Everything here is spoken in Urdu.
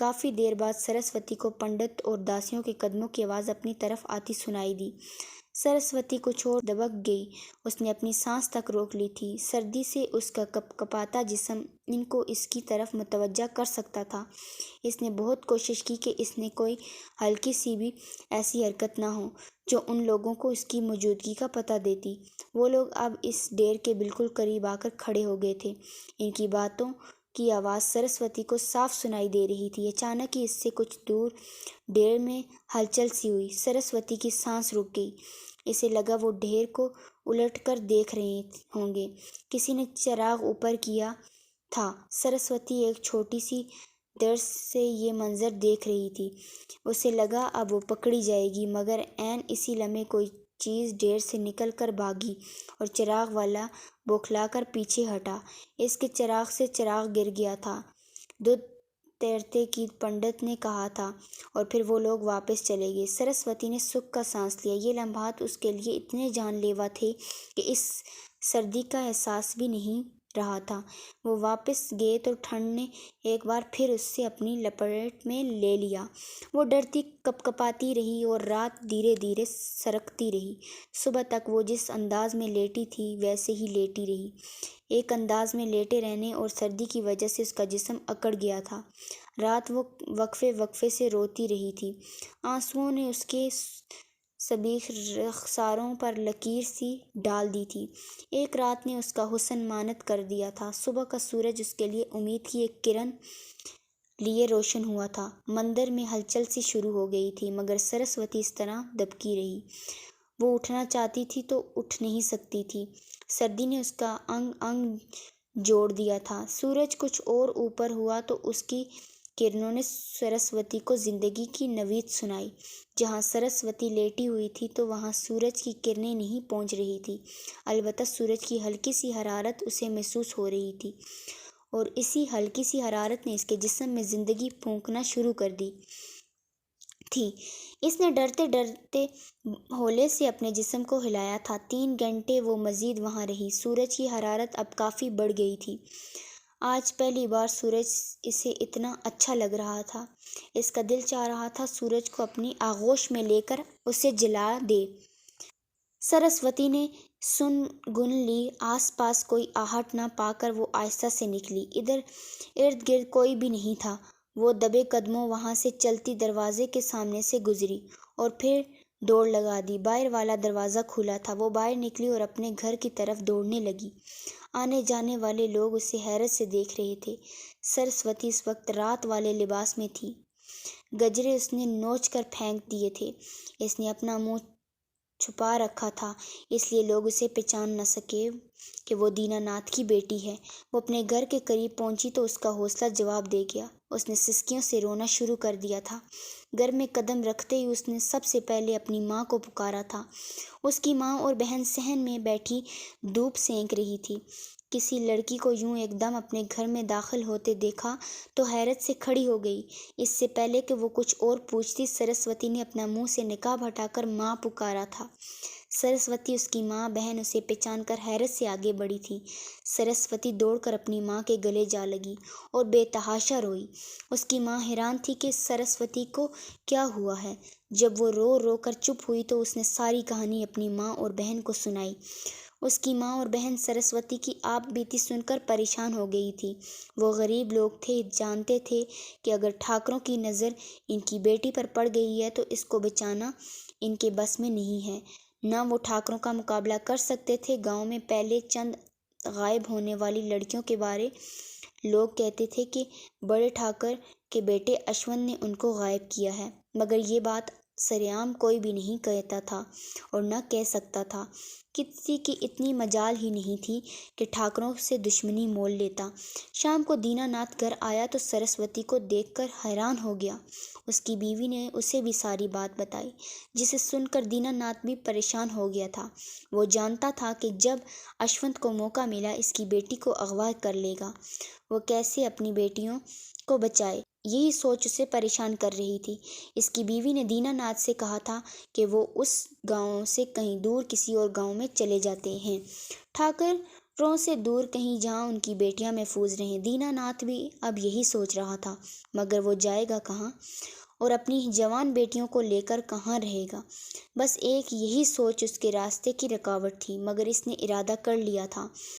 کافی دیر بعد سرسوتی کو پنڈت اور داسیوں کے قدموں کی آواز اپنی طرف آتی سنائی دی۔ سرسوتی کچھ اور دبک گئی، اس نے اپنی سانس تک روک لی تھی۔ سردی سے اس کا کپ کپاتا جسم ان کو اس کی طرف متوجہ کر سکتا تھا۔ اس نے بہت کوشش کی کہ اس نے کوئی ہلکی سی بھی ایسی حرکت نہ ہو جو ان لوگوں کو اس کی موجودگی کا پتہ دیتی۔ وہ لوگ اب اس ڈیر کے بالکل قریب آ کر کھڑے ہو گئے تھے۔ ان کی باتوں کی آواز سرسوتی کو صاف سنائی دے رہی تھی۔ اچانک ہی اس سے کچھ دور ڈیر میں ہلچل سی ہوئی۔ سرسوتی کی سانس رک گئی۔ اسے لگا وہ ڈھیر کو الٹ کر دیکھ رہے ہوں گے۔ کسی نے چراغ اوپر کیا تھا۔ سرسوتی ایک چھوٹی سی دیر سے یہ منظر دیکھ رہی تھی۔ اسے لگا اب وہ پکڑی جائے گی، مگر عین اسی لمحے کوئی چیز ڈیر سے نکل کر بھاگی اور چراغ والا بوکھلا کر پیچھے ہٹا۔ اس کے چراغ سے چراغ گر گیا تھا۔ دودھ تیرتے کی پنڈت نے کہا تھا، اور پھر وہ لوگ واپس چلے گئے۔ سرسوتی نے سکھ کا سانس لیا۔ یہ لمحات اس کے لیے اتنے جان لیوا تھے کہ اس سردی کا احساس بھی نہیں رہا تھا۔ وہ واپس گئے تو ٹھنڈ نے ایک بار پھر اسے اپنی لپیٹ میں لے لیا۔ وہ ڈرتی کپ کپاتی رہی اور رات دھیرے دھیرے سرکتی رہی۔ صبح تک وہ جس انداز میں لیٹی تھی ویسے ہی لیٹی رہی۔ ایک انداز میں لیٹے رہنے اور سردی کی وجہ سے اس کا جسم اکڑ گیا تھا۔ رات وہ وقفے وقفے سے روتی رہی تھی۔ آنسوؤں نے اس کے سبیخ رخساروں پر لکیر سی ڈال دی تھی۔ ایک رات نے اس کا حسن مانت کر دیا تھا۔ صبح کا سورج اس کے لیے امید کی ایک کرن لیے روشن ہوا تھا۔ مندر میں ہلچل سی شروع ہو گئی تھی، مگر سرسوتی اس طرح دبکی رہی۔ وہ اٹھنا چاہتی تھی تو اٹھ نہیں سکتی تھی۔ سردی نے اس کا انگ انگ جوڑ دیا تھا۔ سورج کچھ اور اوپر ہوا تو اس کی کرنوں نے سرسوتی کو زندگی کی نوید سنائی۔ جہاں سرسوتی لیٹی ہوئی تھی تو وہاں سورج کی کرنیں نہیں پہنچ رہی تھی، البتہ سورج کی ہلکی سی حرارت اسے محسوس ہو رہی تھی، اور اسی ہلکی سی حرارت نے اس کے جسم میں زندگی پھونکنا شروع کر دی تھی۔ اس نے ڈرتے ڈرتے ہولے سے اپنے جسم کو ہلایا تھا۔ 3 گھنٹے وہ مزید وہاں رہی۔ سورج کی حرارت اب کافی بڑھ گئی تھی۔ آج پہلی بار سورج اسے اتنا اچھا لگ رہا تھا۔ اس کا دل چاہ رہا تھا سورج کو اپنی آغوش میں لے کر اسے جلا دے۔ سرسوتی نے سن گن لی۔ آس پاس کوئی آہٹ نہ پا کر وہ آہستہ سے نکلی۔ ادھر ارد گرد کوئی بھی نہیں تھا۔ وہ دبے قدموں وہاں سے چلتی دروازے کے سامنے سے گزری اور پھر دوڑ لگا دی۔ باہر والا دروازہ کھلا تھا۔ وہ باہر نکلی اور اپنے گھر کی طرف دوڑنے لگی۔ آنے جانے والے لوگ اسے حیرت سے دیکھ رہے تھے۔ سرسوتی اس وقت رات والے لباس میں تھی۔ گجرے اس نے نوچ کر پھینک دیے تھے۔ اس نے اپنا منہ چھپا رکھا تھا، اس لیے لوگ اسے پہچان نہ سکے کہ وہ دینا ناتھ کی بیٹی ہے۔ وہ اپنے گھر کے قریب پہنچی تو اس کا حوصلہ جواب دے گیا۔ اس نے سسکیوں سے رونا شروع کر دیا تھا۔ گھر میں قدم رکھتے ہی اس نے سب سے پہلے اپنی ماں کو پکارا تھا۔ اس کی ماں اور بہن صحن میں بیٹھی دھوپ سینک رہی تھی۔ کسی لڑکی کو یوں ایک دم اپنے گھر میں داخل ہوتے دیکھا تو حیرت سے کھڑی ہو گئی۔ اس سے پہلے کہ وہ کچھ اور پوچھتی، سرسوتی نے اپنا منہ سے نقاب ہٹا کر ماں پکارا تھا۔ سرسوتی، اس کی ماں بہن اسے پہچان کر حیرت سے آگے بڑھی تھی۔ سرسوتی دوڑ کر اپنی ماں کے گلے جا لگی اور بے تحاشا روئی۔ اس کی ماں حیران تھی کہ سرسوتی کو کیا ہوا ہے۔ جب وہ رو رو کر چپ ہوئی تو اس نے ساری کہانی اپنی ماں اور بہن کو سنائی۔ اس کی ماں اور بہن سرسوتی کی آپ بیتی سن کر پریشان ہو گئی تھی۔ وہ غریب لوگ تھے، جانتے تھے کہ اگر ٹھاکروں کی نظر ان کی بیٹی پر پڑ گئی ہے تو اس کو بچانا ان کے بس میں نہیں ہے۔ نہ وہ ٹھاکروں کا مقابلہ کر سکتے تھے۔ گاؤں میں پہلے چند غائب ہونے والی لڑکیوں کے بارے لوگ کہتے تھے کہ بڑے ٹھاکر کے بیٹے اشونت نے ان کو غائب کیا ہے، مگر یہ بات سرعام کوئی بھی نہیں کہتا تھا اور نہ کہہ سکتا تھا۔ کسی کی اتنی مجال ہی نہیں تھی کہ ٹھاکروں سے دشمنی مول لیتا۔ شام کو دینا ناتھ گھر آیا تو سرسوتی کو دیکھ کر حیران ہو گیا۔ اس کی بیوی نے اسے بھی ساری بات بتائی، جسے سن کر دینا ناتھ بھی پریشان ہو گیا تھا۔ وہ جانتا تھا کہ جب اشونت کو موقع ملا اس کی بیٹی کو اغوا کر لے گا۔ وہ کیسے اپنی بیٹیوں کو بچائے، یہی سوچ اسے پریشان کر رہی تھی۔ اس کی بیوی نے دینا ناتھ سے کہا تھا کہ وہ اس گاؤں سے کہیں دور کسی اور گاؤں میں چلے جاتے ہیں۔ ٹھاکر رو سے دور کہیں جہاں ان کی بیٹیاں محفوظ رہیں۔ دینا ناتھ بھی اب یہی سوچ رہا تھا، مگر وہ جائے گا کہاں اور اپنی جوان بیٹیوں کو لے کر کہاں رہے گا؟ بس ایک یہی سوچ اس کے راستے کی رکاوٹ تھی، مگر اس نے ارادہ کر لیا تھا